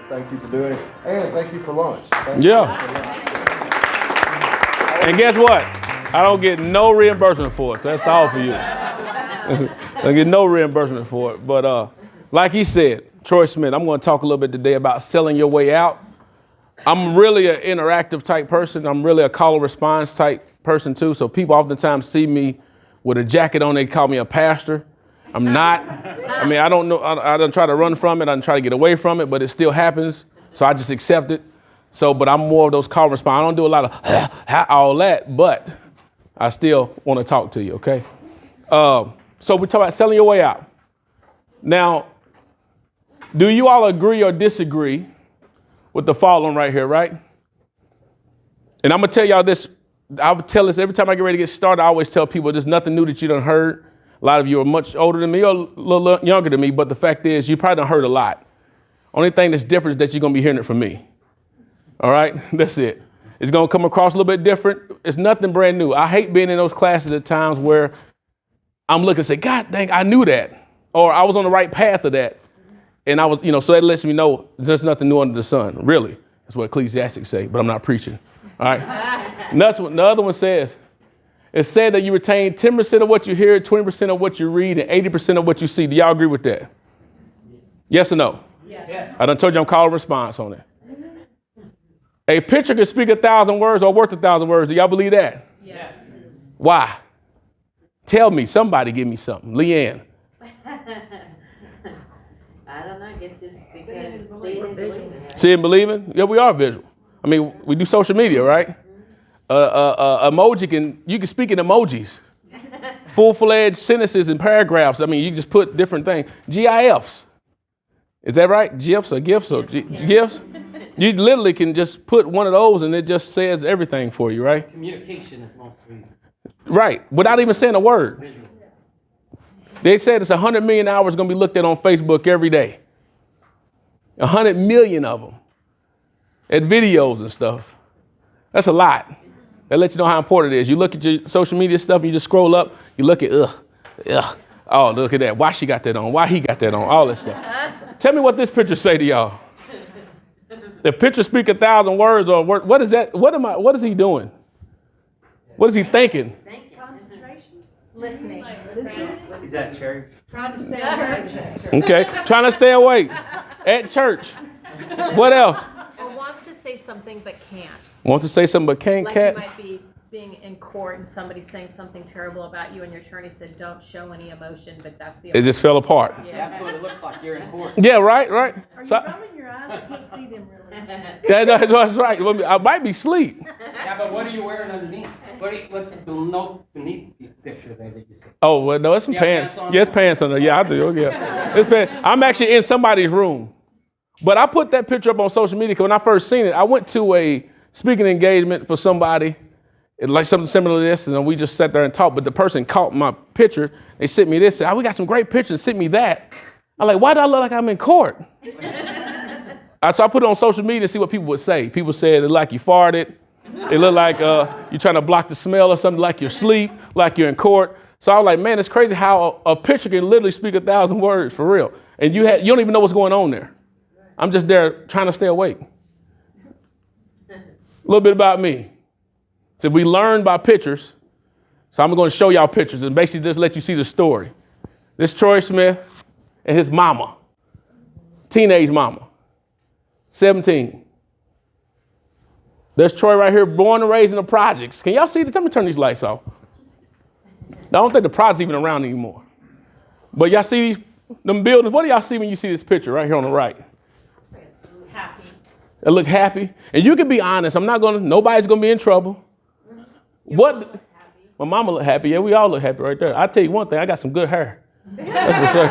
Thank you for doing it. And thank you for lunch. And guess what? I don't get no reimbursement for it. So that's all for you. I don't get no reimbursement for it. But like he said, Troy Smith, I'm going to talk a little bit today about selling your way out. I'm really an interactive type person. I'm really a call and response type person too. So people oftentimes see me with a jacket on. They call me a pastor. I'm not. I mean, I don't know. I don't try to run from it. I don't try to get away from it, but it still happens. So I just accept it. So, but I'm more of those call and response. I don't do a lot of all that, but I still want to talk to you. Okay. So we talk about selling your way out. Now, do you all agree or disagree with the following right here, right? And I'm going to tell y'all this. I'll tell this every time I get ready to get started. I always tell people there's nothing new that you done heard. A lot of you are much older than me or a little younger than me, but the fact is you probably done heard a lot. Only thing that's different is that you're going to be hearing it from me. All right? That's it. It's going to come across a little bit different. It's nothing brand new. I hate being in those classes at times where I'm looking and say, God dang, I knew that. Or I was on the right path of that. And I was, so that lets me know there's nothing new under the sun. Really. That's what Ecclesiastics say, but I'm not preaching. All right. And that's what the other one says. It said that you retain 10% of what you hear, 20% of what you read, and 80% of what you see. Do y'all agree with that? Yes or no? Yes. I done told you I'm calling response on it. A picture can speak 1,000 words or worth 1,000 words. Do y'all believe that? Yes. Why? Tell me. Somebody give me something. Leanne. I don't know. I guess just because seeing and believing. See and believing? Yeah, we are visual. I mean, we do social media, right? Emoji you can speak in emojis, full-fledged sentences and paragraphs. I mean, you just put different things. GIFs. Is that right? GIFs or GIFs or GIFs? You literally can just put one of those and it just says everything for you, right? Communication is mostly. Right, without even saying a word. Visual. They said it's 100 million hours going to be looked at on Facebook every day. 100 million of them. At videos and stuff. That's a lot. That lets you know how important it is. You look at your social media stuff and you just scroll up. You look at, oh, look at that. Why she got that on? Why he got that on? All that stuff. Tell me what this picture say to y'all. The picture speak 1,000 words or what is that? What is he doing? What is he thinking? Concentration. Listening. Is that cherry? Trying to stay awake. Okay. Trying to stay awake at church. What else? Or wants to say something but can't. Wants to say something but can't, Like Cat? you might be being in court and somebody's saying something terrible about you and your attorney said don't show any emotion, but that's the It just fell apart. Yeah. That's what it looks like. You're in court. Yeah, right. Are you rubbing your eyes? I can't see them really. Yeah, that's right. I might be asleep. Yeah, but what are you wearing underneath? What's the note beneath the picture there that you see? Oh, well, no, it's some Yeah, pants. pants on. Yes, pants on there. Yeah, I do. Yeah. It's pants. I'm actually in somebody's room. But I put that picture up on social media because when I first seen it, I went to a speaking engagement for somebody, like something similar to this, and we just sat there and talked. But the person caught my picture. They sent me this. Said, we got some great pictures. Sent me that. I'm like, why do I look like I'm in court? So I put it on social media to see what people would say. People said it looked like you farted. It looked like you're trying to block the smell or something, like you're asleep, like you're in court. So I was like, man, it's crazy how a picture can literally speak 1,000 words for real. And you don't even know what's going on there. I'm just there trying to stay awake. A little bit about me. So we learn by pictures. So I'm going to show y'all pictures and basically just let you see the story. This Troy Smith and his mama, teenage mama, 17. There's Troy right here, born and raised in the projects. Can y'all see this? Let me turn these lights off. I don't think the project's even around anymore. But y'all see them buildings? What do y'all see when you see this picture right here on the right? Happy. They look happy. And you can be honest. Nobody's going to be in trouble. Your mom looks happy. My mama look happy. Yeah, we all look happy right there. I'll tell you one thing. I got some good hair. That's for sure.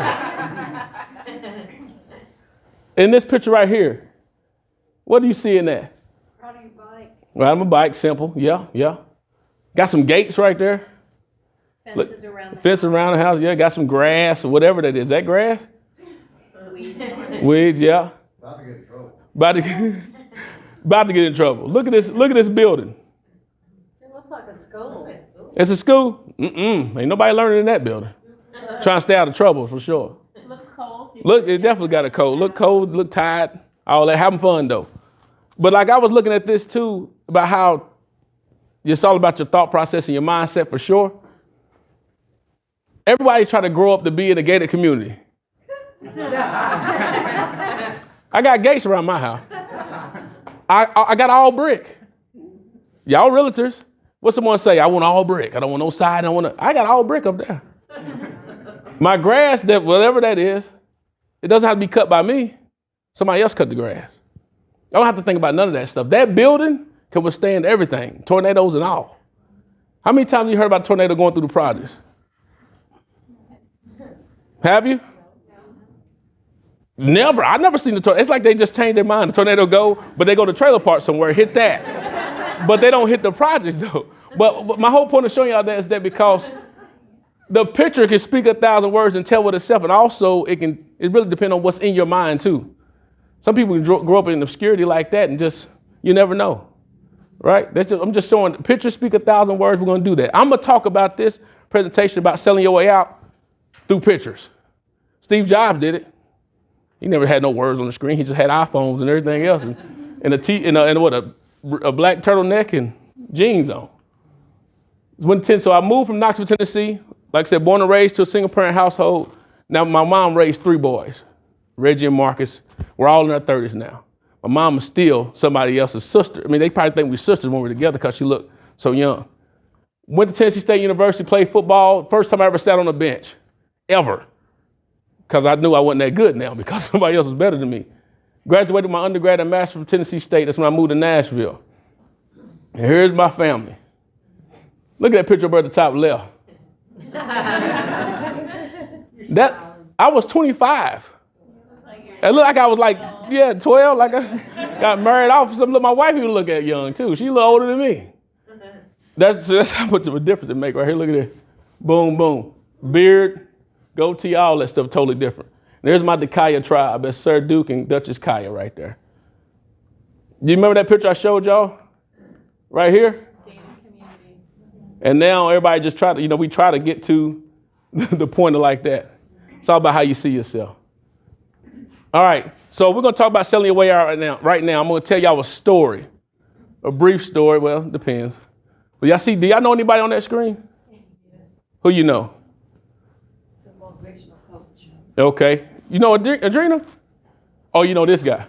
In this picture right here, what do you see in that? Riding a bike. Riding a bike, simple. Yeah. Got some gates right there. Fences around the Fence around the house. Yeah, got some grass or whatever that is. Is that grass? weeds. Weeds, yeah. About to get in trouble. About to get in trouble. Look at this building. It looks like a skull. It's a school? Ain't nobody learning in that building. Trying to stay out of trouble for sure. It looks cold. Look, it definitely got a cold. Look cold, look tired. all that, having fun though. But like I was looking at this too, about how it's all about your thought process and your mindset for sure. Everybody try to grow up to be in a gated community. I got gates around my house. I got all brick. Y'all realtors. What someone say? I want all brick. I don't want no side. I got all brick up there. My grass, that whatever that is, it doesn't have to be cut by me. Somebody else cut the grass. I don't have to think about none of that stuff. That building can withstand everything, tornadoes and all. How many times have you heard about a tornado going through the projects? Have you? Never. I've never seen the tornado. It's like they just changed their mind. The tornado go, but they go to trailer park somewhere, hit that. But they don't hit the projects though. But my whole point of showing y'all that is that because the picture can speak 1,000 words and tell what itself, and also it really depends on what's in your mind too. Some people can grow up in obscurity like that and just, you never know, right? I'm just showing, pictures speak 1,000 words. We're going to do that. I'm going to talk about this presentation about selling your way out through pictures. Steve Jobs did it. He never had no words on the screen. He just had iPhones and everything else, and a black turtleneck and jeans on. So I moved from Knoxville, Tennessee. Like I said, born and raised to a single parent household. Now my mom raised 3 boys, Reggie and Marcus. We're all in our 30s now. My mom is still somebody else's sister. I mean, they probably think we're sisters when we're together because she looked so young. Went to Tennessee State University, played football. First time I ever sat on a bench, ever. Because I knew I wasn't that good now because somebody else was better than me. Graduated my undergrad and master from Tennessee State. That's when I moved to Nashville. And here's my family. Look at that picture up at the top left. I was 25. It looked like I was 12. Like I got married off. My wife even look at young too. She a little older than me. That's how much of a difference it make right here. Look at this. Boom, boom. Beard, goatee, all that stuff totally different. And there's my Dakaya tribe. That's Sir Duke and Duchess Kaya right there. You remember that picture I showed y'all? Right here? And now everybody just we try to get to the point of like that. It's all about how you see yourself. All right, so we're going to talk about selling your way out right now. I'm going to tell y'all a story, a brief story. Well, it depends. But do y'all know anybody on that screen? Who you know? The motivational coach. Okay. You know Adrena? Oh, you know this guy?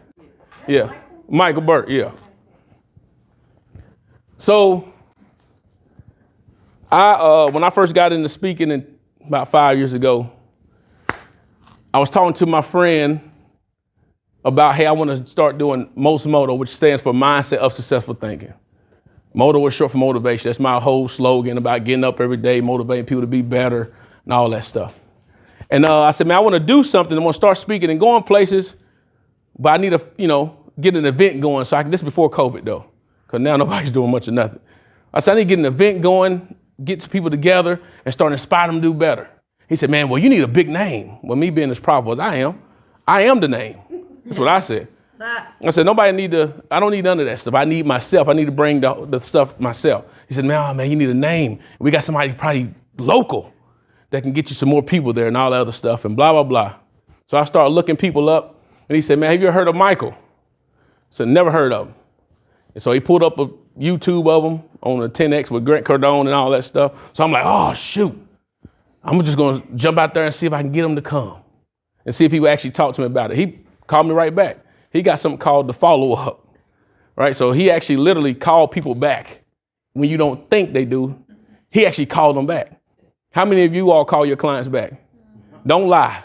Yeah. Michael Burt, yeah. So when I first got into speaking about 5 years ago, I was talking to my friend about, hey, I want to start doing MOTO, which stands for Mindset of Successful Thinking. MOTO is short for motivation. That's my whole slogan about getting up every day, motivating people to be better and all that stuff. And I said, man, I want to do something. I want to start speaking and going places, but I need to, get an event going. So this is before COVID though, because now nobody's doing much of nothing. I said, I need to get an event going, get some people together and start inspiring them to do better. He said, man, well, you need a big name. Well, me being as proper as I am the name. That's what I said. I said, I don't need none of that stuff. I need myself. I need to bring the stuff myself. He said, man, you need a name. We got somebody probably local that can get you some more people there and all that other stuff and blah, blah, blah. So I started looking people up and he said, man, have you ever heard of Michael? I said, never heard of him. And so he pulled up a YouTube of him on a 10X with Grant Cardone and all that stuff. So I'm like, oh, shoot. I'm just going to jump out there and see if I can get him to come and see if he would actually talk to me about it. He called me right back. He got something called the follow-up, right? So he actually literally called people back when you don't think they do. He actually called them back. How many of you all call your clients back? Don't lie.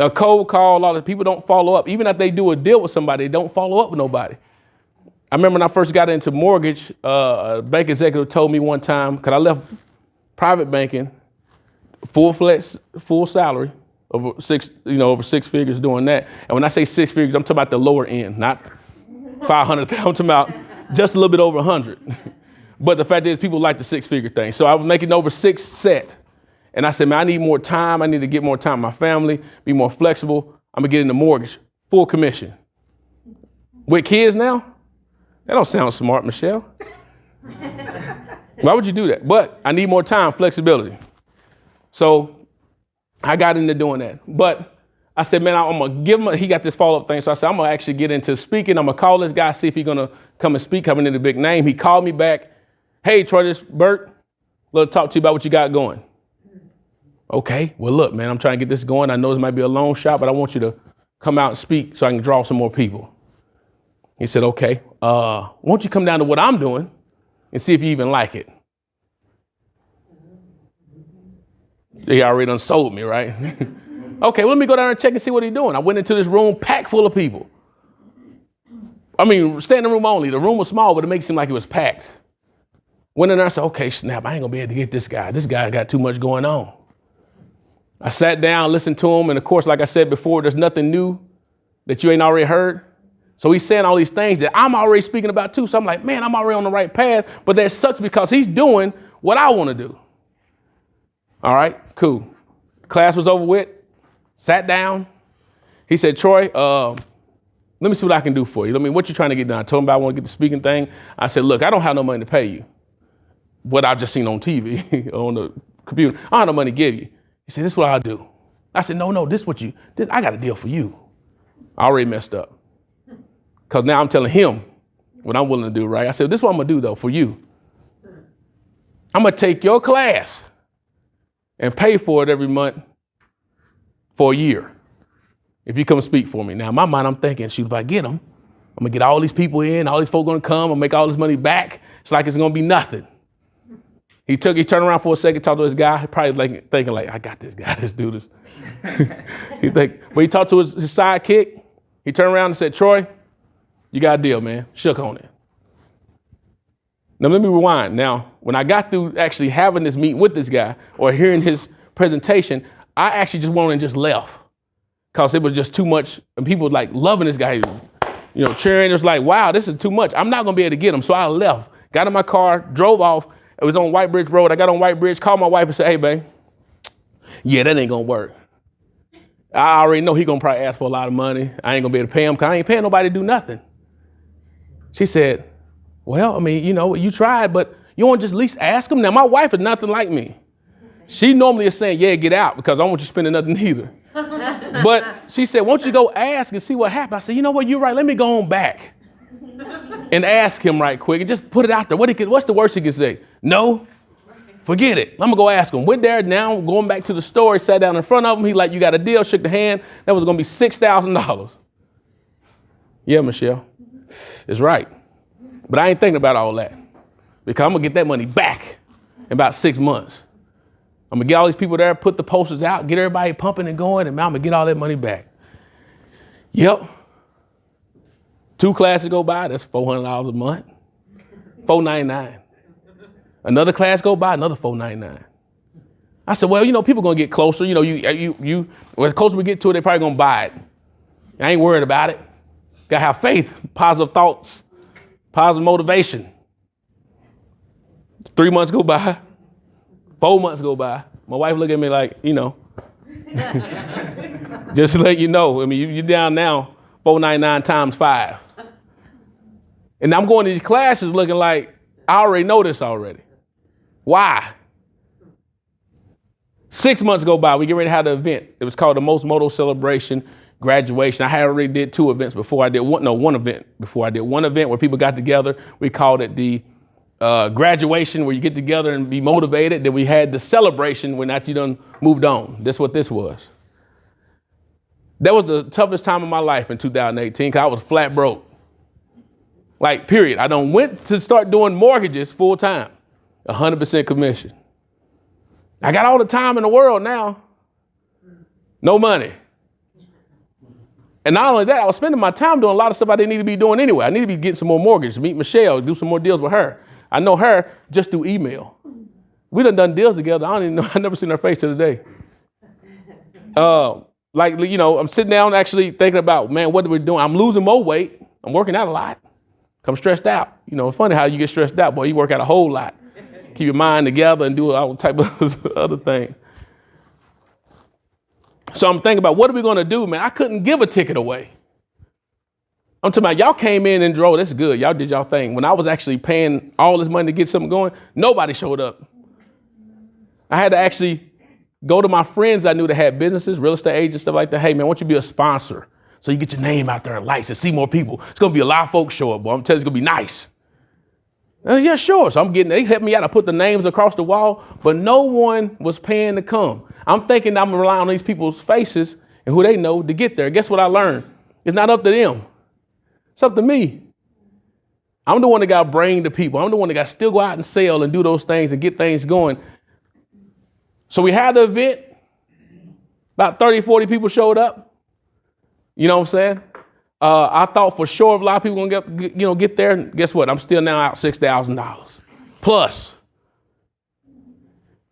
A cold call, a lot of people don't follow up. Even if they do a deal with somebody, they don't follow up with nobody. I remember when I first got into mortgage, a bank executive told me one time, because I left private banking, full salary, over 6 figures doing that. And when I say 6 figures, I'm talking about the lower end, not 500. I'm talking about just a little bit over 100. But the fact is people like the 6-figure thing. So I was making over 6 set. And I said, man, I need more time. I need to get more time with my family, be more flexible. I'm going to get into mortgage, full commission. With kids now? That don't sound smart, Michelle. Why would you do that? But I need more time, flexibility. So I got into doing that. But I said, man, I'm going to give him, he got this follow-up thing. So I said, I'm going to actually get into speaking. I'm going to call this guy, see if he's going to come and speak, coming in the big name. He called me back. Hey, Troy, this Bert, let's talk to you about what you got going. Okay, well, look, man, I'm trying to get this going. I know this might be a long shot, but I want you to come out and speak so I can draw some more people. He said, okay, why don't you come down to what I'm doing and see if you even like it? He already done sold me, right? Okay, well, let me go down and check and see what he's doing. I went into this room packed full of people. I mean, standing room only. The room was small, but it makes it seem like it was packed. Went in there and said, okay, snap, I ain't gonna be able to get this guy. This guy got too much going on. I sat down, listened to him. And of course, like I said before, there's nothing new that you ain't already heard. So he's saying all these things that I'm already speaking about too. So I'm like, man, I'm already on the right path. But that sucks because he's doing what I want to do. All right, cool. Class was over with. Sat down. He said, Troy, let me see what I can do for you. I mean, what you trying to get done? I told him I want to get the speaking thing. I said, look, I don't have no money to pay you. What I've just seen on TV, on the computer. I don't have no money to give you. He said, this is what I'll do. I said, no, I got a deal for you. I already messed up. Because now I'm telling him what I'm willing to do, right? I said, this is what I'm going to do, though, for you. I'm going to take your class and pay for it every month for a year if you come speak for me. Now, in my mind, I'm thinking, shoot, if I get them, I'm going to get all these people in, all these folks going to come, I'll make all this money back. It's like it's going to be nothing. He turned around for a second, talked to his guy, probably thinking I got this guy, let's do this. But he talked to his sidekick. He turned around and said, Troy, you got a deal, man. Shook on it. Now, let me rewind. Now, when I got through actually having this meeting with this guy or hearing his presentation, I actually just went and just left because it was just too much. And people were loving this guy, cheering. It was like, wow, this is too much. I'm not going to be able to get him. So I left, got in my car, drove off. It was on White Bridge Road. I got on White Bridge, called my wife and said, hey, babe, yeah, that ain't going to work. I already know he going to probably ask for a lot of money. I ain't going to be able to pay him because I ain't paying nobody to do nothing. She said, well, I mean, you tried, but you want to just at least ask him? Now, my wife is nothing like me. She normally is saying, yeah, get out because I don't want you spending nothing either. But she said, won't you go ask and see what happened? I said, you know what? You're right. Let me go on back and ask him right quick and just put it out there. What's the worst he can say? No, forget it. I'm going to go ask him. Went there now, going back to the store, sat down in front of him. He you got a deal, shook the hand. That was going to be $6,000. Yeah, Michelle, it's right. But I ain't thinking about all that because I'm going to get that money back in about 6 months. I'm going to get all these people there, put the posters out, get everybody pumping and going, and I'm going to get all that money back. Yep. 2 classes go by, that's $400 a month. $499. Another class go by, another $499. I said, well, people going to get closer. Well, the closer we get to it, they're probably going to buy it. I ain't worried about it. Got to have faith, positive thoughts, positive motivation. 3 months go by. 4 months go by. My wife look at me just to let you know. I mean, you're down now, $499 times 5. And I'm going to these classes looking like I already know this already. Why? 6 months go by. We get ready to have the event. It was called the Most Moto Celebration Graduation. I had already did 2 events before I did one event before I did one event where people got together. We called it the graduation where you get together and be motivated. Then we had the celebration when after you done moved on. That's what this was. That was the toughest time of my life in 2018 because I was flat broke. Period. I done went to start doing mortgages full time, 100% commission. I got all the time in the world now. No money. And not only that, I was spending my time doing a lot of stuff I didn't need to be doing anyway. I need to be getting some more mortgages, meet Michelle, do some more deals with her. I know her just through email. We done deals together. I don't even know. I never seen her face till today. I'm sitting down actually thinking about, man, what are we doing? I'm losing more weight. I'm working out a lot. I'm stressed out. It's funny how you get stressed out, boy. You work out a whole lot. Keep your mind together and do all type of other things. So I'm thinking about what are we going to do, man? I couldn't give a ticket away. I'm talking about y'all came in and drove. That's good. Y'all did y'all thing. When I was actually paying all this money to get something going, nobody showed up. I had to actually go to my friends I knew that had businesses, real estate agents, stuff like that. Hey, man, I want you to be a sponsor so you get your name out there in lights and see more people. It's going to be a lot of folks show up, boy. I'm telling you, it's going to be nice. Yeah, sure. So they helped me out. I put the names across the wall, but no one was paying to come. I'm thinking I'm relying on these people's faces and who they know to get there. Guess what I learned? It's not up to them. It's up to me. I'm the one that got to bring the people. I'm the one that got to still go out and sell and do those things and get things going. So we had the event. About 30, 40 people showed up. You know what I'm saying? I thought for sure a lot of people gonna get there. And guess what? I'm still now out $6,000 plus.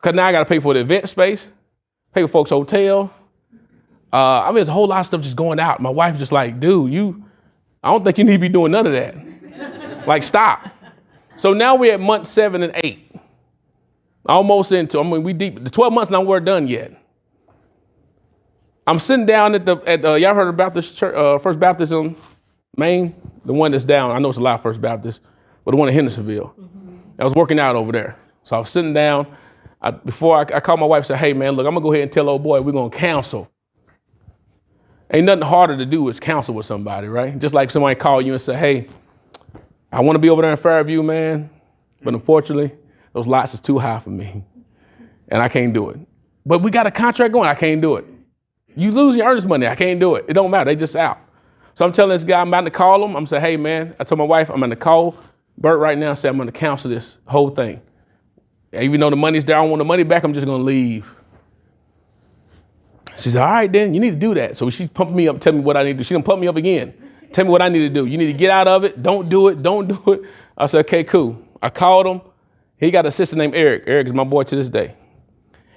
Cause now I got to pay for the event space, pay for folks' hotel. There's a whole lot of stuff just going out. My wife's just like, dude, I don't think you need to be doing none of that. Like, stop. So now we're at month 7 and 8. Almost into, we deep. The 12 months now we're done yet. I'm sitting down at y'all heard of Baptist Church, First Baptist in Maine? The one that's down. I know it's a lot of First Baptist, but the one in Hendersonville. I was working out over there. So I was sitting down. Before I called my wife and said, hey, man, look, I'm going to go ahead and tell old boy we're going to counsel. Ain't nothing harder to do is counsel with somebody, right? Just like somebody call you and say, hey, I want to be over there in Fairview, man. But unfortunately, those lots is too high for me. And I can't do it. But we got a contract going. I can't do it. You lose your earnest money. I can't do it. It don't matter. They just out. So I'm telling this guy, I'm about to call him. I'm saying, hey, man, I told my wife, I'm going to call Bert right now and say, I'm going to counsel this whole thing. Even though the money's there, I don't want the money back. I'm just going to leave. She said, all right, then you need to do that. So she pumped me up, tell me what I need to do. She done pump me up again. Tell me what I need to do. You need to get out of it. Don't do it. Don't do it. I said, okay, cool. I called him. He got an assistant named Eric. Eric is my boy to this day.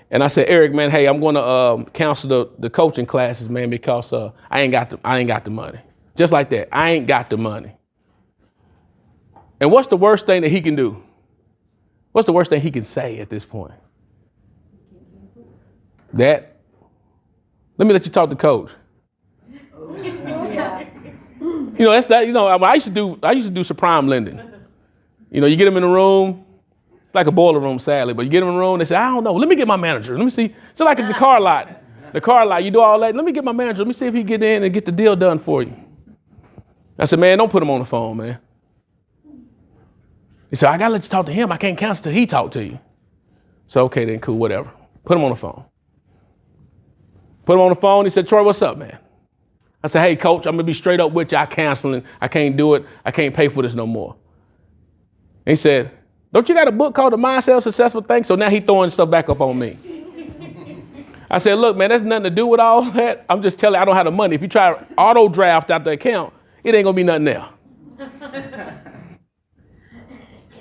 And I said, Eric, man, hey, I'm going to counsel the coaching classes, man, because I ain't got the money. Just like that. I ain't got the money. And what's the worst thing that he can do? What's the worst thing he can say at this point? Let me let you talk to coach. You know, that's that. You know, I used to do subprime lending. You know, you get them in the room. It's like a boiler room, sadly, but you get them in the room. They say, I don't know. Let me get my manager. Let me see. It's like the car lot. The car lot. You do all that. Let me get my manager. Let me see if he can get in and get the deal done for you. I said, man, don't put him on the phone, man. He said, I gotta let you talk to him. I can't counsel till he talk to you. So okay, then cool, whatever. Put him on the phone. Put him on the phone. He said, Troy, what's up, man? I said, hey, coach, I'm going to be straight up with you. I canceling. I can't do it. I can't pay for this no more. And he said, don't you got a book called The Mindset of Successful Things? So now he throwing stuff back up on me. I said, look, man, that's nothing to do with all that. I'm just telling you, I don't have the money. If you try to auto draft out the account, it ain't going to be nothing there.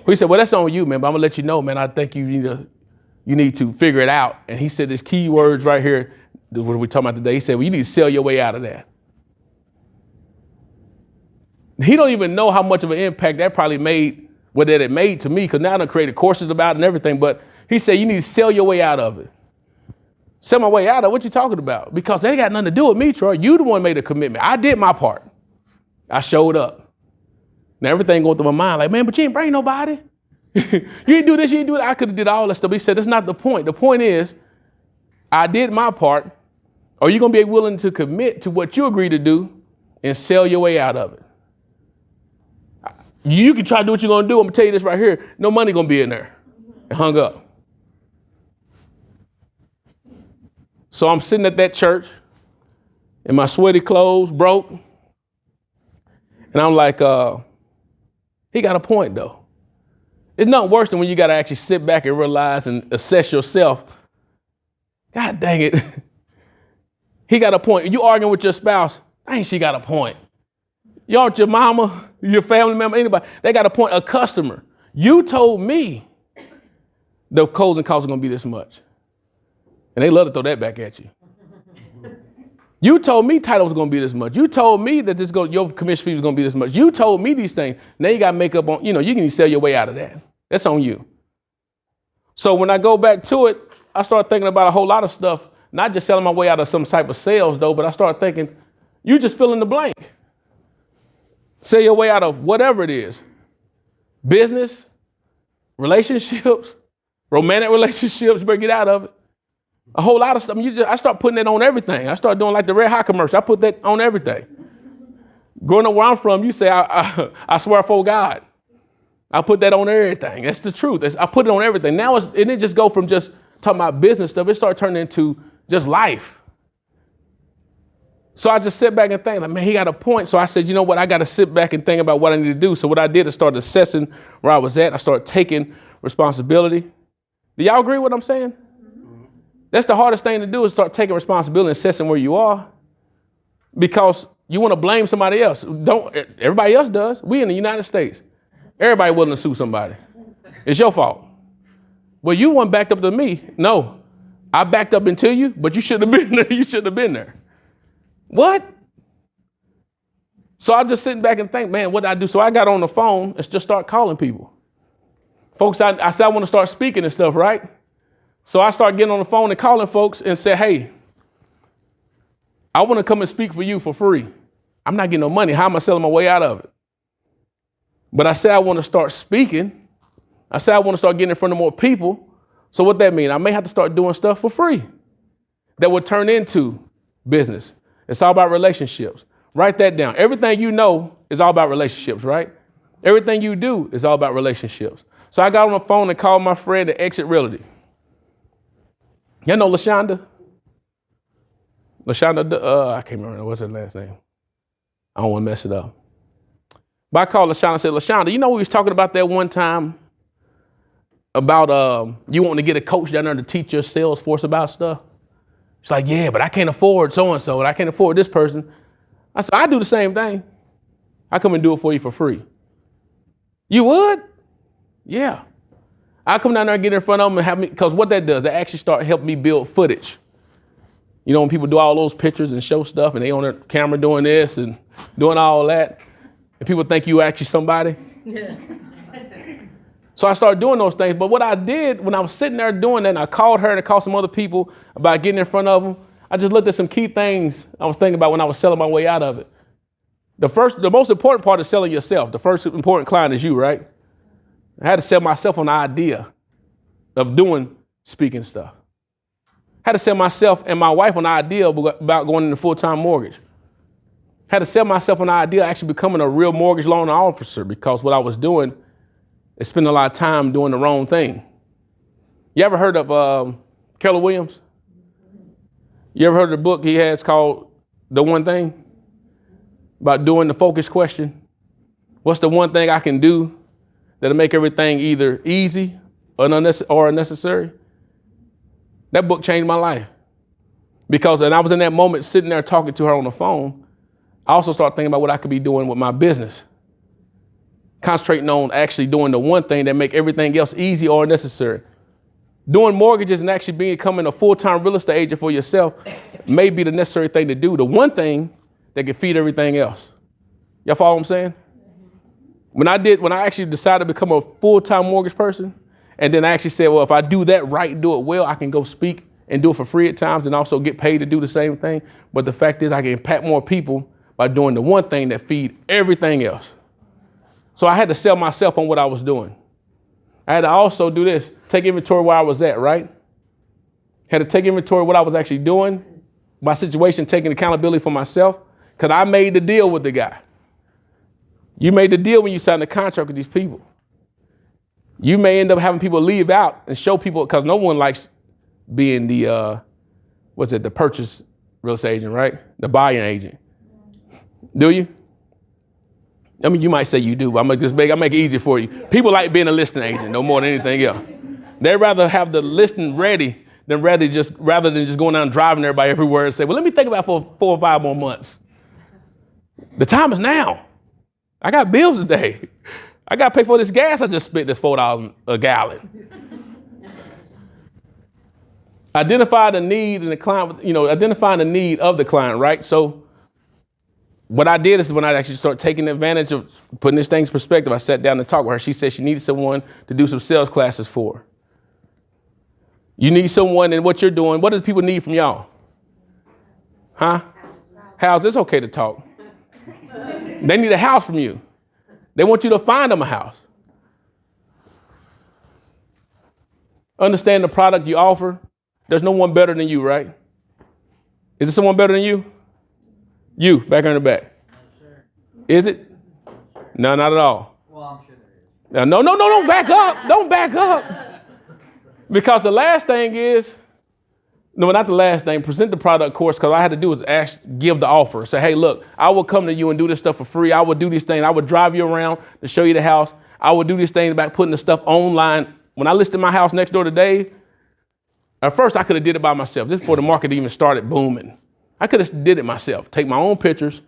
He said, well, that's on you, man, but I'm going to let you know, man, I think you need to figure it out. And he said, these key words right here, what we're talking about today, he said, well, you need to sell your way out of that. He don't even know how much of an impact that probably made, what that it made to me, because now I done created courses about it and everything, but he said, you need to sell your way out of it. Sell my way out of it? What you talking about? Because they ain't got nothing to do with me, Troy. You the one made a commitment. I did my part. I showed up. Now everything going through my mind like, man, but you ain't bring nobody. You didn't do this, you didn't do that. I could have did all that stuff. But he said, that's not the point. The point is, I did my part. Are you going to be willing to commit to what you agree to do and sell your way out of it? You can try to do what you're going to do. I'm going to tell you this right here. No money going to be in there. And hung up. So I'm sitting at that church in my sweaty clothes, broke. And I'm like, he got a point, though. It's nothing worse than when you got to actually sit back and realize and assess yourself. God dang it. He got a point. You arguing with your spouse, dang, she got a point. You aren't your mama, your family member, anybody. They got a point. A customer. You told me the closing costs are going to be this much. And they love to throw that back at you. You told me title was going to be this much. You told me that your commission fee was going to be this much. You told me these things. Now you got to make up on, you can sell your way out of that. That's on you. So when I go back to it, I start thinking about a whole lot of stuff, not just selling my way out of some type of sales though, but I start thinking, you just fill in the blank. Sell your way out of whatever it is. Business, relationships, romantic relationships, you better get out of it. A whole lot of stuff. I start putting it on everything. I start doing like the Red Hot commercial. I put that on everything. Growing up where I'm from, you say, I swear for God. I put that on everything. That's the truth. I put it on everything. Now it didn't just go from just talking about business stuff. It started turning into just life. So I just sit back and think, like, man, he got a point. So I said, you know what? I got to sit back and think about what I need to do. So what I did is start assessing where I was at. I started taking responsibility. Do y'all agree with what I'm saying? That's the hardest thing to do, is start taking responsibility and assessing where you are, because you want to blame somebody else. Everybody else does. We in the United States. Everybody willing to sue somebody. It's your fault. Well, you weren't backed up to me. No, I backed up into you, but you shouldn't have been there. You shouldn't have been there. What? So I just sitting back and think, man, what did I do? So I got on the phone and just start calling people. Folks, I said I want to start speaking and stuff, right? So I start getting on the phone and calling folks and say, hey, I want to come and speak for you for free. I'm not getting no money. How am I selling my way out of it? But I said I want to start speaking. I said I want to start getting in front of more people. So what that mean? I may have to start doing stuff for free that would turn into business. It's all about relationships. Write that down. Everything you know is all about relationships, right? Everything you do is all about relationships. So I got on the phone and called my friend at Exit Realty. You know LaShonda? I can't remember what's her last name. I don't want to mess it up. But I called LaShonda and said, LaShonda, you know we was talking about that one time about you wanting to get a coach down there to teach your sales force about stuff? She's like, yeah, but I can't afford so-and-so, and I can't afford this person. I said, I do the same thing. I come and do it for you for free. You would? Yeah. I come down there and get in front of them and have me, because what that does, it actually start helping me build footage. You know, when people do all those pictures and show stuff and they on their camera doing this and doing all that, and people think you actually somebody. Yeah. So I started doing those things. But what I did when I was sitting there doing that, and I called her and I called some other people about getting in front of them, I just looked at some key things I was thinking about when I was selling my way out of it. The most important part is selling yourself. The first important client is you, right? I had to sell myself on the idea of doing speaking stuff. I had to sell myself and my wife on the idea about going into full-time mortgage. I had to sell myself on the idea of actually becoming a real mortgage loan officer, because what I was doing is spending a lot of time doing the wrong thing. You ever heard of Keller Williams? You ever heard of the book he has called The One Thing? About doing the focus question. What's the one thing I can do that'll make everything either easy or unnecessary? That book changed my life. And I was in that moment sitting there talking to her on the phone. I also started thinking about what I could be doing with my business. Concentrating on actually doing the one thing that make everything else easy or unnecessary. Doing mortgages and actually becoming a full-time real estate agent for yourself may be the necessary thing to do. The one thing that can feed everything else. Y'all follow what I'm saying? When I actually decided to become a full-time mortgage person, and then I actually said, well, if I do that right, do it well, I can go speak and do it for free at times and also get paid to do the same thing. But the fact is I can impact more people by doing the one thing that feed everything else. So I had to sell myself on what I was doing. I had to also do this, take inventory where I was at, right? Had to take inventory of what I was actually doing, my situation, taking accountability for myself, because I made the deal with the guy. You made the deal when you signed the contract with these people. You may end up having people leave out and show people, because no one likes being the purchase real estate agent, right? The buying agent. Do you? I mean, you might say you do, but I'll make it easy for you. People like being a listing agent no more than anything else. They'd rather have the listing ready than rather than just going down and driving everybody everywhere and say, well, let me think about it for 4 or 5 more months. The time is now. I got bills today. I got to pay for this gas I just spent, this $4 a gallon. Identify the need in the client, identifying the need of the client, right? So what I did is when I actually started taking advantage of putting this thing in perspective, I sat down and talked with her. She said she needed someone to do some sales classes for her. You need someone, and what you're doing, what does people need from y'all? Huh? House, it's okay to talk. They need a house from you. They want you to find them a house. Understand the product you offer, there's no one better than you, right? Is there someone better than you? You, back on the back. Is it? No, not at all. Well, I'm sure there is. No, don't back up. Don't back up. Because the last thing is, no, not the last thing, present the product course, because all I had to do was give the offer. Say, hey, look, I will come to you and do this stuff for free. I would do these things. I would drive you around to show you the house. I would do these things about putting the stuff online. When I listed my house next door to Dave, at first I could have did it by myself. This is before the market even started booming. I could have did it myself, take my own pictures.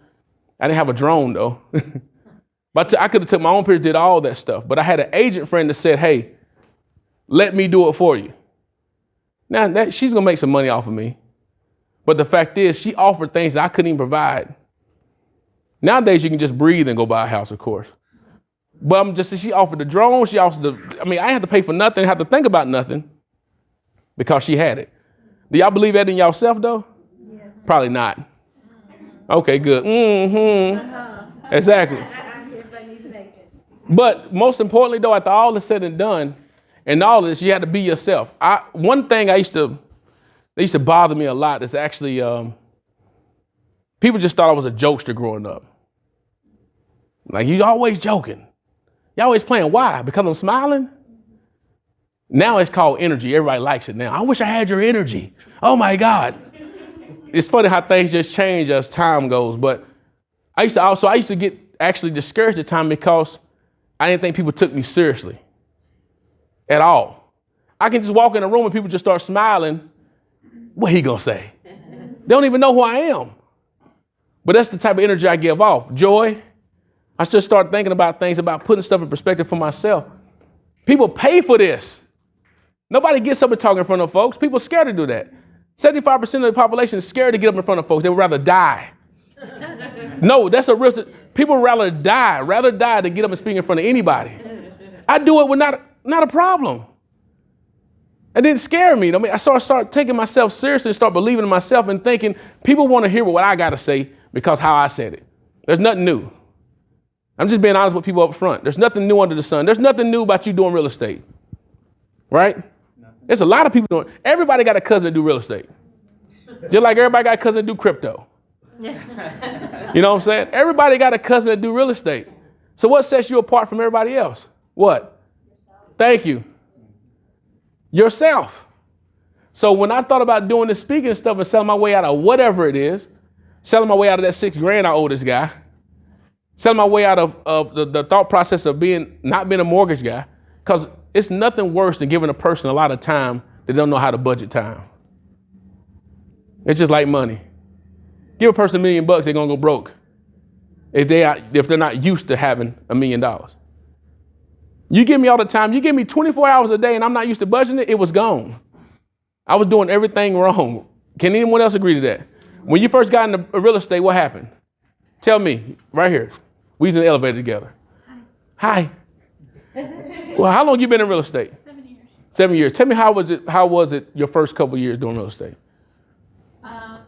I didn't have a drone though. But I could have took my own pictures, did all that stuff. But I had an agent friend that said, hey, let me do it for you. Now, she's going to make some money off of me. But the fact is, she offered things that I couldn't even provide. Nowadays, you can just breathe and go buy a house, of course. But she offered the drone. She offered I didn't have to pay for nothing, I had to think about nothing because she had it. Do y'all believe that in yourself, though? Yes. Probably not. Okay, good. Mm-hmm. Exactly. Everybody needs an agent. But most importantly, though, after all is said and done, and all of this, you had to be yourself. One thing that used to bother me a lot is actually people just thought I was a jokester growing up. Like, you always joking. You always playing. Why? Because I'm smiling? Now it's called energy. Everybody likes it now. I wish I had your energy. Oh, my God. It's funny how things just change as time goes. But I used to get actually discouraged at times because I didn't think people took me seriously. At all. I can just walk in a room and people just start smiling. What he gonna say? They don't even know who I am. But that's the type of energy I give off. Joy. I just start thinking about things, about putting stuff in perspective for myself. People pay for this. Nobody gets up and talk in front of folks. People are scared to do that. 75% of the population is scared to get up in front of folks. They would rather die. No, that's a risk. People would rather die than get up and speak in front of anybody. I do it with not a problem. It didn't scare me. I started taking myself seriously and start believing in myself and thinking people want to hear what I got to say because how I said it. There's nothing new. I'm just being honest with people up front. There's nothing new under the sun. There's nothing new about you doing real estate. Right? There's a lot of people doing. Everybody got a cousin that do real estate. Just like everybody got a cousin that do crypto. You know what I'm saying? Everybody got a cousin that do real estate. So what sets you apart from everybody else? What? Thank you. Yourself. So when I thought about doing this speaking stuff and selling my way out of whatever it is, selling my way out of that $6,000 I owe this guy, selling my way out of the thought process of not being a mortgage guy, because it's nothing worse than giving a person a lot of time that don't know how to budget time. It's just like money. Give a person $1 million, they're gonna go broke if they're not used to having $1 million. You give me all the time, you give me 24 hours a day and I'm not used to budgeting it was gone. I was doing everything wrong. Can anyone else agree to that? When you first got into real estate, what happened? Tell me, right here. We was in the elevator together. Hi. Well, how long you been in real estate? 7 years. 7 years. Tell me how was it your first couple years doing real estate? I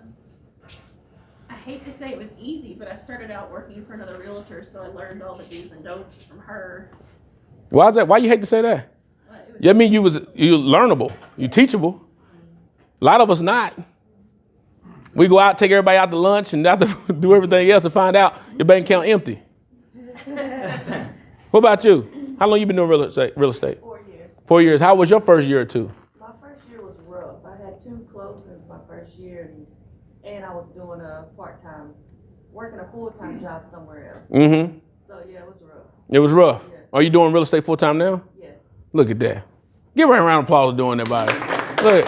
hate to say it was easy, but I started out working for another realtor, so I learned all the do's and don'ts from her. Why is that? Why you hate to say that? I mean, you learnable, you teachable. A lot of us not. We go out, take everybody out to lunch, and not to do everything else, and find out your bank account empty. What about you? How long you been doing real estate? 4 years. 4 years. How was your first year or two? My first year was rough. I had 2 closings my first year, and I was doing a part-time, working a full-time job somewhere else. Mm-hmm. So yeah, it was rough. It was rough. Yes. Are you doing real estate full time now? Yes. Look at that. Give her a round of applause for doing that, buddy. Look.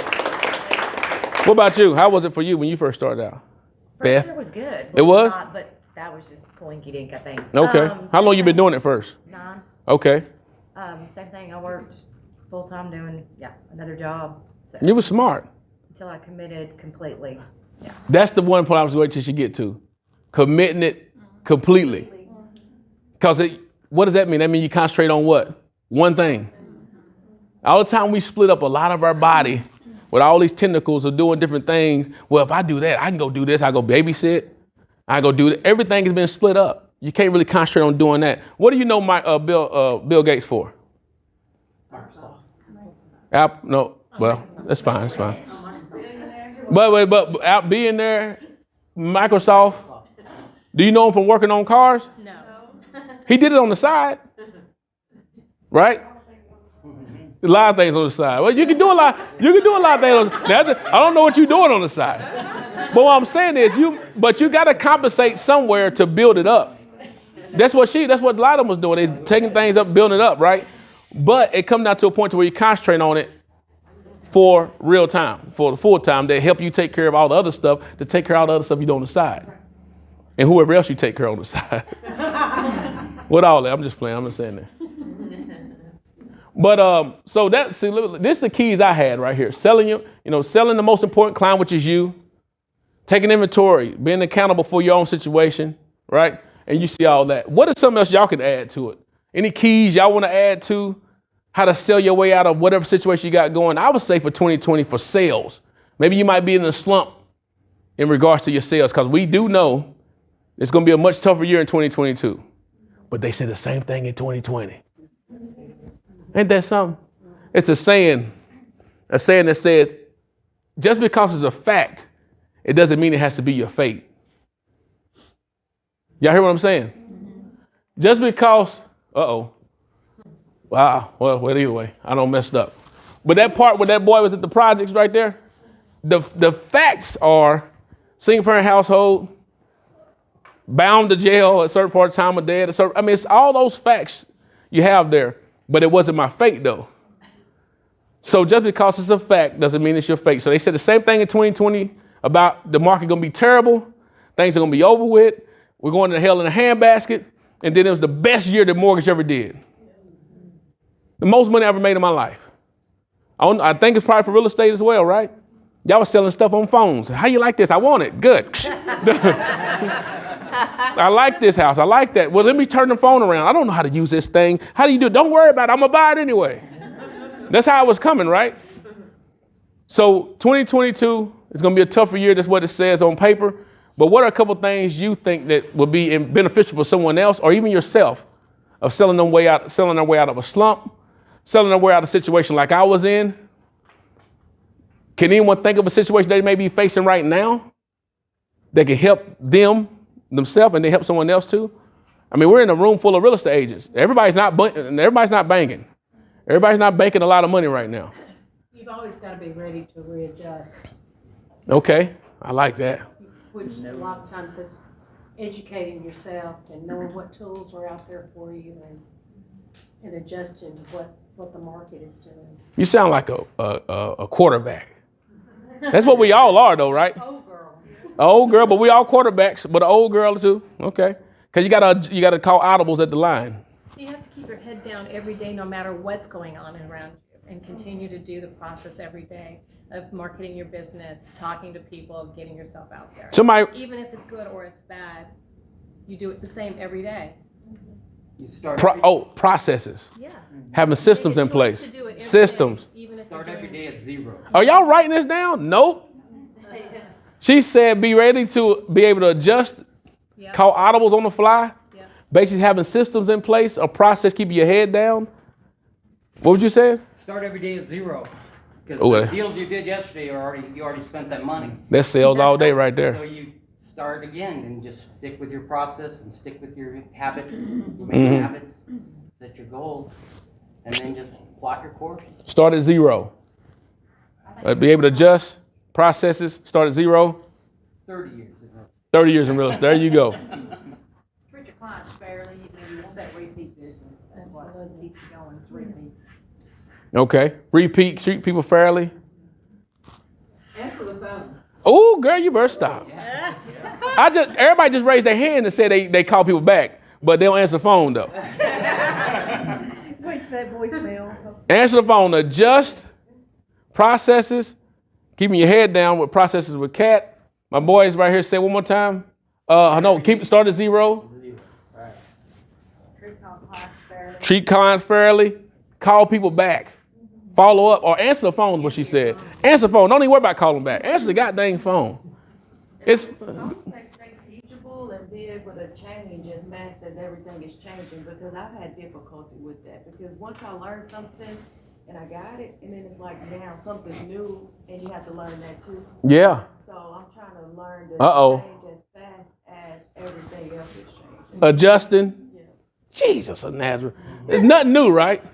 What about you? How was it for you when you first started out? Beth? First year was good. It was? But that was just coinky dink, I think. Okay. How long you been doing it first? 9. Okay. Same thing. I worked full time doing another job. So, You were smart. until I committed completely. Yeah. That's the one point I was waiting till she get to. Committing it completely. Because what does that mean? That means you concentrate on what? One thing. All the time we split up a lot of our body with all these tentacles of doing different things. Well, if I do that, I can go do this. I go babysit. I go do that. Everything has been split up. You can't really concentrate on doing that. What do you know Bill Gates for? Microsoft. No. Well, that's fine. That's fine. But out being there, Microsoft, do you know him from working on cars? No. He did it on the side, right? A lot of things on the side. Well, you can do a lot. You can do a lot of things. I don't know what you're doing on the side. But what I'm saying is, you got to compensate somewhere to build it up. That's what a lot of them was doing. They taking things up, building it up, right? But it comes down to a point to where you concentrate on it for real time, for the full time, that help you take care of all the other stuff, to take care of all the other stuff you do on the side. And whoever else you take care of on the side. With all that, I'm just playing. I'm just saying that. But so this is the keys I had right here. Selling the most important client, which is you. Taking inventory, being accountable for your own situation, right? And you see all that. What is something else y'all can add to it? Any keys y'all want to add to how to sell your way out of whatever situation you got going? I would say for 2020 for sales. Maybe you might be in a slump in regards to your sales, because we do know it's going to be a much tougher year in 2022. But they said the same thing in 2020. Ain't that something? It's a saying that says, just because it's a fact, it doesn't mean it has to be your fate. Y'all hear what I'm saying? Just because, wow. Well, either way, I don't messed up. But that part where that boy was at the projects right there, the facts are single parent household, bound to jail at a certain part of time of dead. It's all those facts you have there, but it wasn't my fate though. So just because it's a fact doesn't mean it's your fate. So they said the same thing in 2020 about the market going to be terrible. Things are going to be over with. We're going to hell in a handbasket. And then it was the best year that mortgage ever did. The most money I ever made in my life. I think it's probably for real estate as well, right? Y'all was selling stuff on phones. How you like this? I want it. Good. I like this house. I like that. Well, let me turn the phone around. I don't know how to use this thing. How do you do it? Don't worry about it. I'm going to buy it anyway. That's how it was coming, right? So 2022 is going to be a tougher year. That's what it says on paper. But what are a couple things you think that would be beneficial for someone else or even yourself of selling their way out of a slump, selling their way out of a situation like I was in? Can anyone think of a situation they may be facing right now that can help themselves and they help someone else too? I mean, we're in a room full of real estate agents. Everybody's not banking. Everybody's not banking a lot of money right now. You've always got to be ready to readjust, Okay, I like that. which a lot of times it's educating yourself and knowing what tools are out there for you and adjusting to what the market is doing. You sound like a quarterback. That's what we all are, though, right? Oh, girl. An old girl, but we all quarterbacks, but an old girl too. Okay, because you gotta call audibles at the line. You have to keep your head down every day, no matter what's going on around you, and continue to do the process every day of marketing your business, talking to people, getting yourself out there. Even if it's good or it's bad, you do it the same every day. You start Processes. Yeah. Having systems Make a in choice place. to do it every Systems. day, even if start you're every doing- day at 0. Are y'all writing this down? Nope. She said be ready to be able to adjust, Yeah. call audibles on the fly. Yeah. Basically having systems in place, a process keeping your head down. What would you say? Start every day at 0. Because Oh, the deals you did yesterday you already spent that money. That sells all day right there. So you start again and just stick with your process and stick with your habits. You make Mm-hmm. habits, set your goals, and then just plot your course. Start at 0. Be able to adjust processes. Start at 0. 30 years ago. 30 years in real estate. There you go. Treat your clients fairly, you want that repeat business. That's what keeps you going, is repeats. Okay. Repeat. Treat people fairly. Answer the phone. Oh, girl, you better stop. Everybody just raised their hand and said they call people back, but they don't answer the phone though. Wait for that voicemail. Answer the phone. Adjust processes. Keeping your head down with processes with Kat. My boys right here say one more time. No, start at 0. 0. Right. Treat clients fairly. Call people back. Follow up or answer the phone is what she said. Answer the phone. Don't even worry about calling back. Answer the goddamn phone. I would say stay teachable and be able to change as fast as everything is changing, because I've had difficulty with that. Because once I learn something, and I got it, and then it's like now something new, and you have to learn that too. Yeah. So I'm trying to learn to change as fast as everything else is changing. Adjusting. Yeah. Jesus of Nazareth. It's nothing new, right?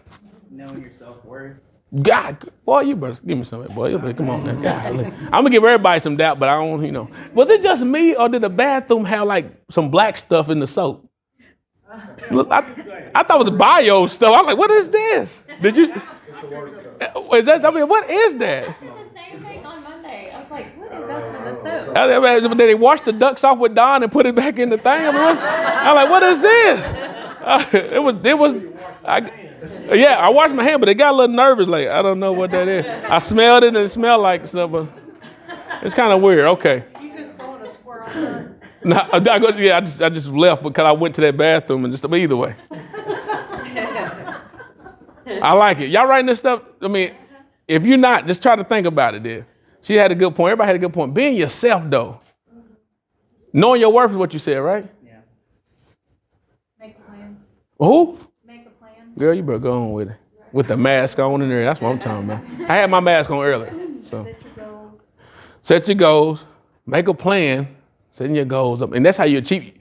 Knowing your self-worth. God, boy, you better give me some of that, boy. You better, come on now. God, I'm going to give everybody some doubt, but I don't, Was it just me, or did the bathroom have like some black stuff in the soap? Look, I thought it was bio stuff. I was like, what is this? Did you? Is that? I mean, what is that? I said the same thing on Monday. I was like, what is up with the soap? Did they wash the ducks off with Dawn and put it back in the thing? I'm like, what is this? I washed my hand, but it got a little nervous. Like, I don't know what that is. I smelled it and it smelled like something. It's kind of weird. Okay. Did you just go in a squirrel hunt? No, I just left because I went to that bathroom and just either way. I like it. Y'all writing this stuff? I mean, if you're not, just try to think about it there. She had a good point. Everybody had a good point. Being yourself, though. Knowing your worth is what you said, right? Yeah. Make a plan. Who? Make a plan. Girl, you better go on with it. With the mask on in there. That's what I'm talking about. I had my mask on earlier. So. Set your goals. Set your goals. Make a plan. Setting your goals up. And that's how you achieve.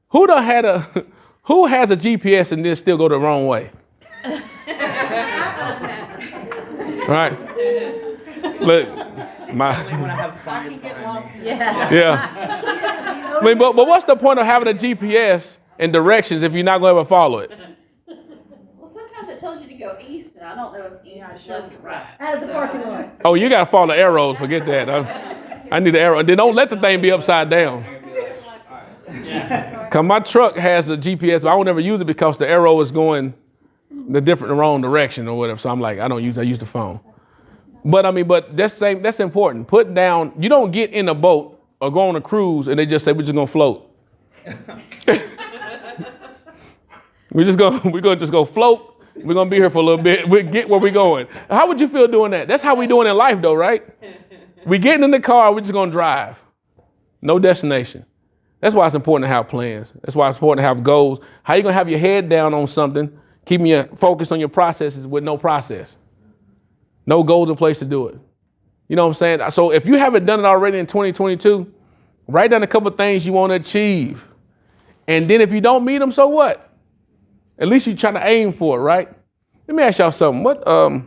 Who has a GPS and then still go the wrong way? Right? Look, When I have clients behind me. yeah. I mean, but what's the point of having a GPS and directions if you're not going to ever follow it? Well, sometimes it tells you to go east, and I don't know if east is left or right. Out of the parking lot. Oh, you got to follow the arrows. Forget that. I need the arrow. Then don't let the thing be upside down. Because my truck has a GPS, but I won't ever use it because the arrow is going the wrong direction or whatever. So I'm like, I use the phone. But that's important. Put down, you don't get in a boat or go on a cruise and they just say, we're just going to float. We're going to just go float. We're going to be here for a little bit. We'll get where we're going. How would you feel doing that? That's how we doing in life though, right? We getting in the car, we're just going to drive. No destination. That's why it's important to have plans. That's why it's important to have goals. How you going to have your head down on something, keeping your focus on your processes with no process? No goals in place to do it. You know what I'm saying? So if you haven't done it already in 2022, write down a couple of things you want to achieve. And then if you don't meet them, so what? At least you're trying to aim for it, right? Let me ask y'all something. Now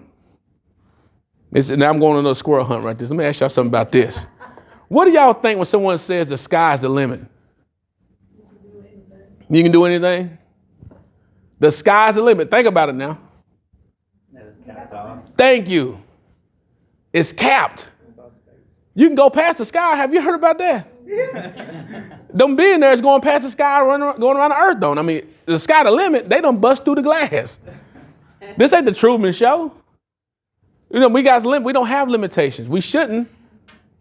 I'm going on another squirrel hunt right there. Let me ask y'all something about this. What do y'all think when someone says the sky's the limit? You can do anything? The sky's the limit. Think about it now. That is capped off. Thank you. It's capped. You can go past the sky. Have you heard about that? Them billionaires going past the sky, going around the earth, don't. I mean, the sky the limit, they done bust through the glass. This ain't the Truman Show. We don't have limitations. We shouldn't.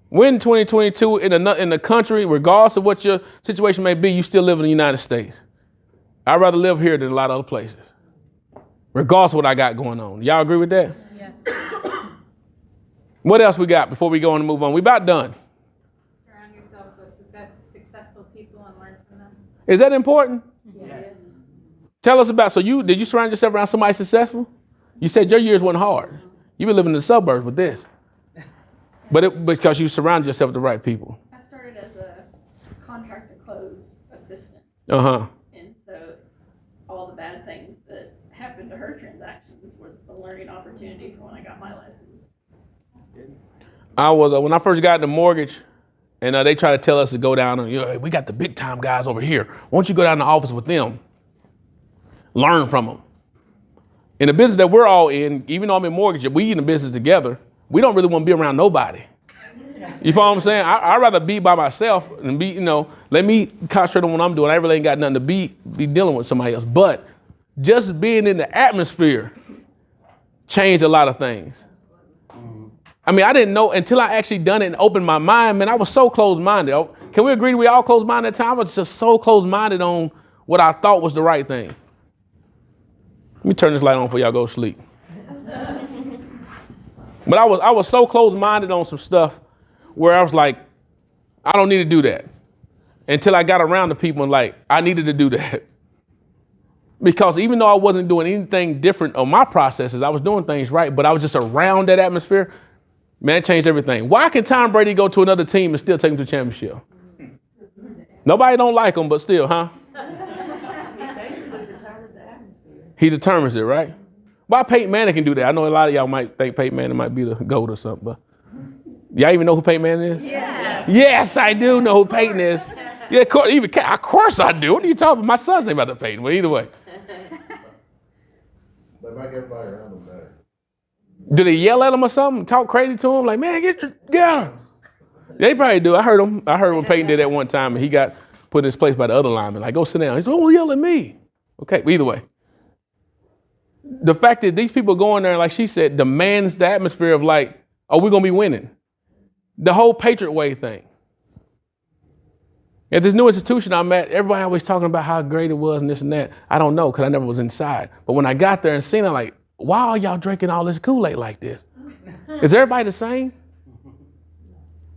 We're in 2022 in the country, regardless of what your situation may be, you still live in the United States. I'd rather live here than a lot of other places, regardless of what I got going on. Y'all agree with that? Yes. What else we got before we go on and move on? We about done. Surround yourself with successful people and learn from them. Is that important? Yes. Tell us about, did you surround yourself around somebody successful? You said your years wasn't hard. You've been living in the suburbs with this. Because you surrounded yourself with the right people. I started as a contract to close assistant. Uh-huh. And so all the bad things that happened to her transactions was the learning opportunity for when I got my license. I was when I first got the mortgage, and they try to tell us to go down and hey, we got the big time guys over here. Why don't you go down to the office with them? Learn from them. In the business that we're all in, even though I'm in mortgage, we in the business together. We don't really want to be around nobody. You follow what I'm saying? I'd rather be by myself and let me concentrate on what I'm doing. I really ain't got nothing to be dealing with somebody else. But just being in the atmosphere changed a lot of things. I mean, I didn't know until I actually done it and opened my mind. Man, I was so closed-minded. Can we agree we all closed-minded at the time? I was just so closed-minded on what I thought was the right thing. Let me turn this light on before y'all go to sleep. But I was so closed-minded on some stuff where I was like, I don't need to do that. Until I got around the people and I needed to do that. Because even though I wasn't doing anything different on my processes, I was doing things right, but I was just around that atmosphere. Man, it changed everything. Why can Tom Brady go to another team and still take him to the championship? Nobody don't like him, but still, huh? Basically determines the atmosphere. He determines it, right? Why Peyton Manning can do that? I know a lot of y'all might think Peyton Manning might be the GOAT or something, but y'all even know who Peyton Manning is? Yes. Yes, I do know who Peyton is. Yeah, of course I do. What are you talking about? My son's name about the Peyton, but either way. They make everybody around them better. Do they yell at him or something? Talk crazy to him? Like, man, get him. They probably do. I heard him. I heard when Peyton did that one time and he got put in his place by the other lineman. Like, go sit down. He said, don't yell at me. Okay, but either way. The fact that these people go in there, like she said, demands the atmosphere of like, oh, we're going to be winning. The whole Patriot Way thing. At this new institution I'm at, everybody always talking about how great it was and this and that. I don't know because I never was inside. But when I got there and seen it, I'm like, why are y'all drinking all this Kool-Aid like this? Is everybody the same?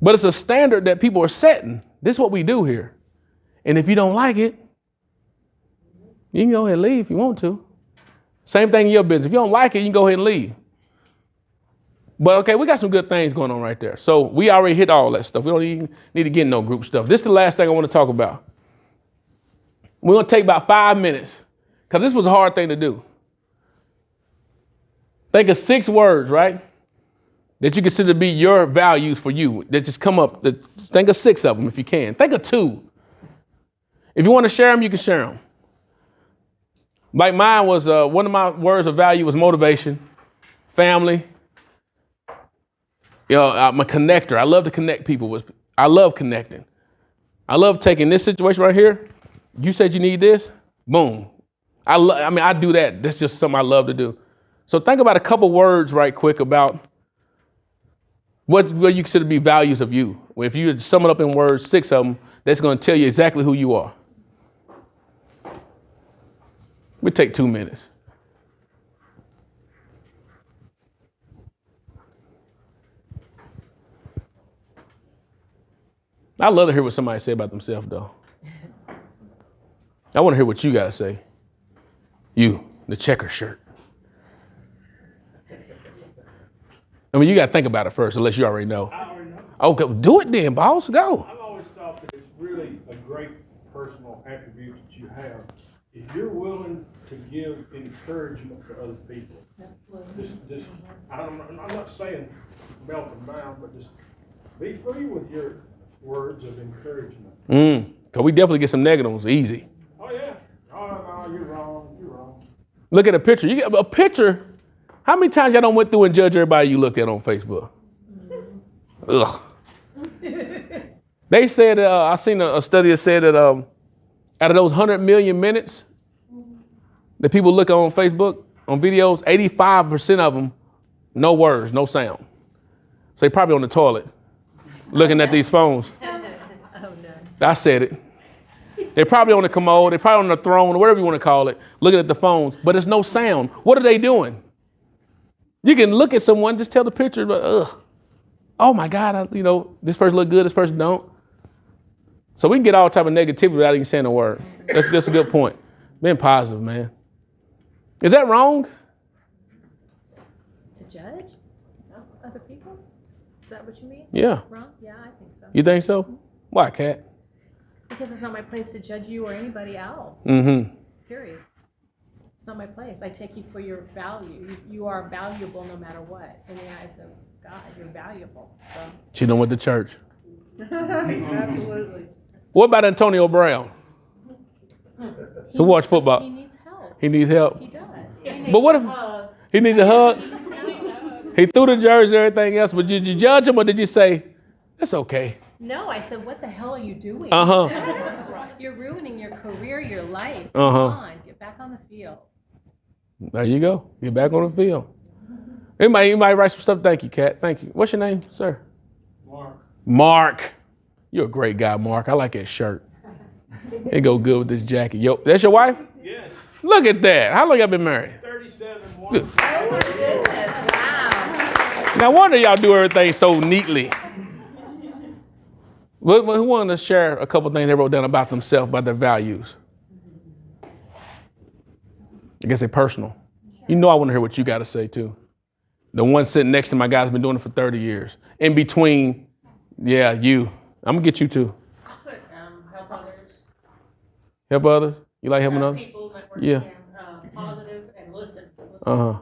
But it's a standard that people are setting. This is what we do here. And if you don't like it, you can go ahead and leave if you want to. Same thing in your business. If you don't like it, you can go ahead and leave. But okay, we got some good things going on right there. So we already hit all that stuff. We don't even need to get in no group stuff. This is the last thing I want to talk about. We're going to take about 5 minutes because this was a hard thing to do. Think of 6 words, right? That you consider to be your values for you. That just come up. Think of 6 of them if you can. Think of 2. If you want to share them, you can share them. Like mine was, one of my words of value was motivation, family. You know, I'm a connector. I love to connect people. I love connecting. I love taking this situation right here. You said you need this. Boom. I do that. That's just something I love to do. So think about a couple words right quick about what you consider to be values of you. If you sum it up in words, 6 of them, that's going to tell you exactly who you are. We take 2 minutes. I love to hear what somebody say about themselves, though. I want to hear what you got to say. You, the checker shirt. I mean, you got to think about it first, unless you already know. I already know. Okay, do it then, boss. Go. I've always thought that it's really a great personal attribute that you have. If you're willing to give encouragement to other people, I'm not saying melt them down, but just be free with your words of encouragement. Because we definitely get some negative ones easy. Oh, yeah. Oh, no, you're wrong. You're wrong. Look at a picture. You get a picture. How many times y'all done went through and judge everybody you looked at on Facebook? Ugh. They said, I seen a study that said that out of those 100 million minutes that people look on Facebook, on videos, 85% of them, no words, no sound. So they probably on the toilet looking at these phones. Oh, no. I said it. They're probably on the commode, they're probably on the throne, or whatever you want to call it, looking at the phones, but there's no sound. What are they doing? You can look at someone, just tell the picture, but oh my God, this person look good, this person don't. So we can get all type of negativity without even saying a word. That's a good point. Being positive, man. Is that wrong? To judge other people? Is that what you mean? Yeah. Wrong? Yeah, I think so. You think so? Why, Kat? Because it's not my place to judge you or anybody else. Mm-hmm. Period. It's not my place. I take you for your value. You are valuable no matter what. In the eyes of God, you're valuable. So. She done with the church. Absolutely. What about Antonio Brown? Who watch football? He needs help. He needs help. He does. But what if he needs a hug? He threw the jersey and everything else, but did you judge him or did you say, it's okay? No, I said, what the hell are you doing? You're ruining your career, your life. Come on, get back on the field. There you go. Get back on the field. You might write some stuff. Thank you, Kat. Thank you. What's your name, sir? Mark. You're a great guy, Mark. I like that shirt. It go good with this jacket. Yo, that's your wife? Yes. Look at that. How long y'all been married? 37. Oh my goodness, wow. No wonder y'all do everything so neatly. Who wanted to share a couple things they wrote down about themselves, about their values? I guess they're personal. You know I want to hear what you got to say too. The one sitting next to my guy's been doing it for 30 years. In between, yeah, you. I'm going to get you too. Put, help others. Help others? You like helping others? People that work Yeah. positive and listen. Uh-huh.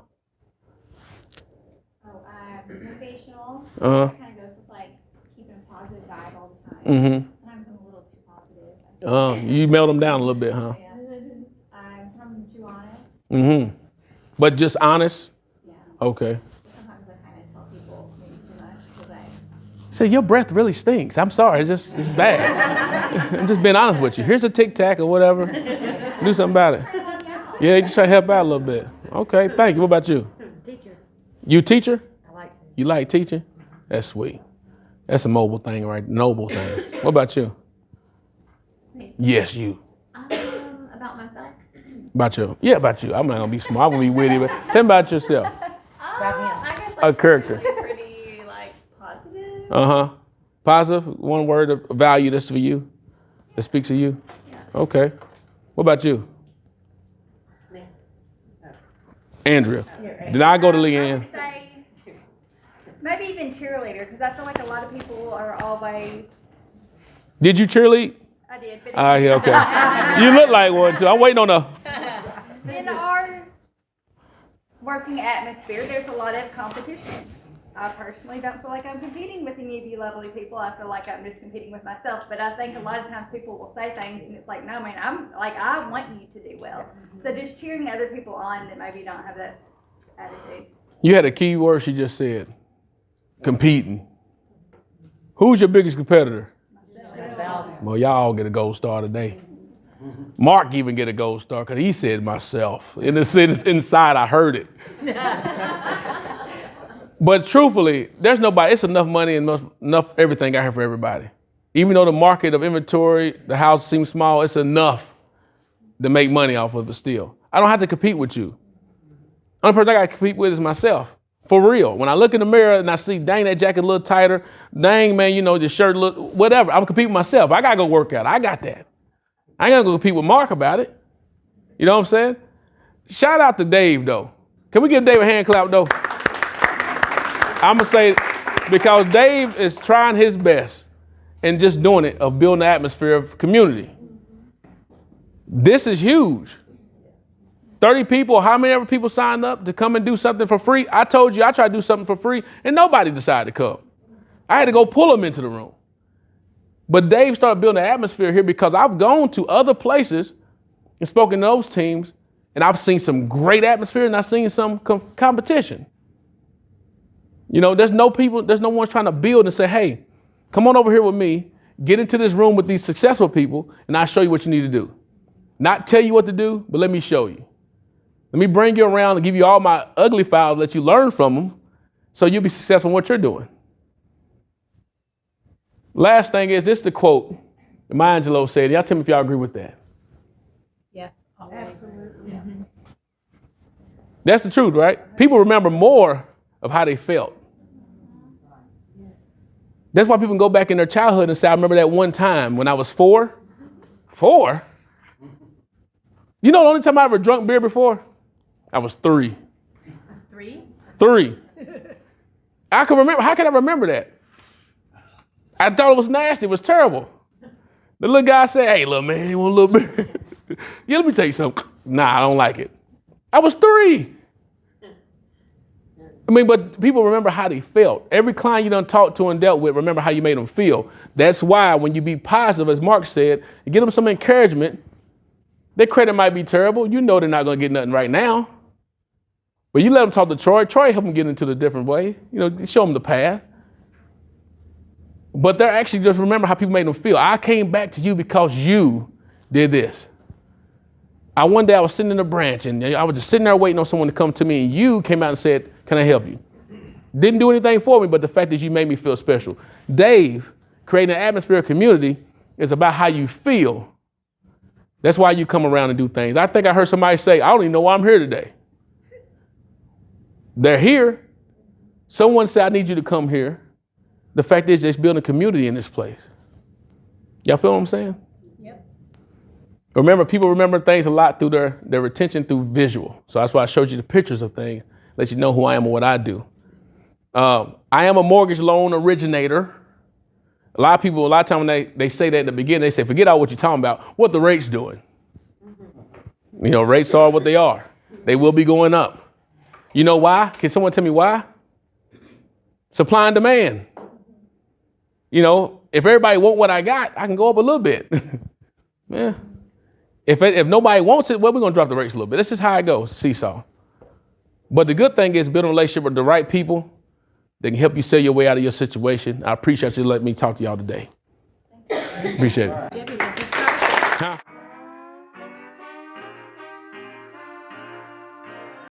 Oh, motivational. Uh-huh. That kind of goes with like keeping a positive vibe all the time. Mm-hmm. Sometimes I'm a little too positive. You melt them down a little bit, huh? Yeah. Sometimes I'm too honest. Mm-hmm. But just honest? Yeah. Okay. Sometimes I kind of tell people maybe too much because I. Say, your breath really stinks. I'm sorry, it's bad. I'm just being honest with you. Here's a Tic Tac or whatever. Do something about it. Yeah, you just try to help out a little bit. Okay, thank you. What about you? Teacher. You a teacher? I like to. You like teaching? That's sweet. That's a noble thing, right? Noble thing. What about you? Yes, you. About myself. About you. Yeah, about you. I'm not gonna be smart. I'm gonna be witty, but tell me about yourself. I guess A character. pretty like positive. Uh-huh. Positive, one word of value that's for you, that speaks to you. Yeah. Okay. What about you? Andrea. Did I go to I Leanne? would say maybe even cheerleader, because I feel like a lot of people are always. Did you cheerlead? I did, but Yeah, okay. You look like one too. I'm waiting on a. in our working atmosphere, there's a lot of competition. I personally don't feel like I'm competing with any of you lovely people. I feel like I'm just competing with myself. But I think a lot of times people will say things and it's like, no, man, I want you to do well. So just cheering other people on that maybe don't have that attitude. You had a key word she just said. Competing. Who's your biggest competitor? Myself. Well, y'all all get a gold star today. Mark even get a gold star because he said myself. In the sense, inside, I heard it. But truthfully, there's nobody. It's enough money and enough everything out here for everybody. Even though the market of inventory, the house seems small, it's enough to make money off of it still. I don't have to compete with you. The only person I got to compete with is myself. For real. When I look in the mirror and I see, dang, that jacket a little tighter. Dang, man, you know, the shirt look, whatever. I'm competing with myself. I got to go work out. I got that. I ain't going to go compete with Mark about it. You know what I'm saying? Shout out to Dave, though. Can we give Dave a hand clap, though? I'm going to say, because Dave is trying his best and just doing it of building the atmosphere of community. This is huge. 30 people, how many ever people signed up to come and do something for free? I told you I tried to do something for free and nobody decided to come. I had to go pull them into the room. But Dave started building an atmosphere here because I've gone to other places and spoken to those teams and I've seen some great atmosphere and I've seen some competition. You know, there's no one trying to build and say, hey, come on over here with me, get into this room with these successful people, and I'll show you what you need to do. Not tell you what to do, but let me show you. Let me bring you around and give you all my ugly files, let you learn from them, so you'll be successful in what you're doing. Last thing is, this is the quote that Maya Angelou said. Y'all tell me if y'all agree with that. Yes, always. Absolutely. Yeah. That's the truth, right? People remember more of how they felt. That's why people can go back in their childhood and say, I remember that one time when I was 4. 4? You know the only time I ever drunk beer before? I was 3. 3? 3. I can remember. How can I remember that? I thought it was nasty. It was terrible. The little guy said, hey, little man, you want a little beer? Yeah, let me tell you something. Nah, I don't like it. I was 3. I mean, but people remember how they felt. Every client you done talked to and dealt with, remember how you made them feel. That's why when you be positive, as Mark said, you give them some encouragement. Their credit might be terrible. You know they're not going to get nothing right now. But you let them talk to Troy. Troy help them get into the different way. You know, show them the path. But they're actually just remember how people made them feel. I came back to you because you did this. One day I was sitting in a branch and I was just sitting there waiting on someone to come to me and you came out and said, can I help you? Didn't do anything for me, but the fact that you made me feel special. Dave, creating an atmosphere of community is about how you feel. That's why you come around and do things. I think I heard somebody say, I don't even know why I'm here today. They're here. Someone said, I need you to come here. The fact is, it's building community in this place. Y'all feel what I'm saying? Yep. Remember, people remember things a lot through their retention through visual. So that's why I showed you the pictures of things, let you know who I am and what I do. I am a mortgage loan originator. A lot of times when they say that at the beginning, they say, forget out what you're talking about, what the rate's doing. You know, rates are what they are. They will be going up. You know why? Can someone tell me why? Supply and demand. You know, if everybody want what I got, I can go up a little bit. Yeah. If nobody wants it, well, we're going to drop the rates a little bit. That's just how it goes, seesaw. But the good thing is building a relationship with the right people that can help you sell your way out of your situation. I appreciate you letting me talk to y'all today. Appreciate it. Do you have your business card? Huh?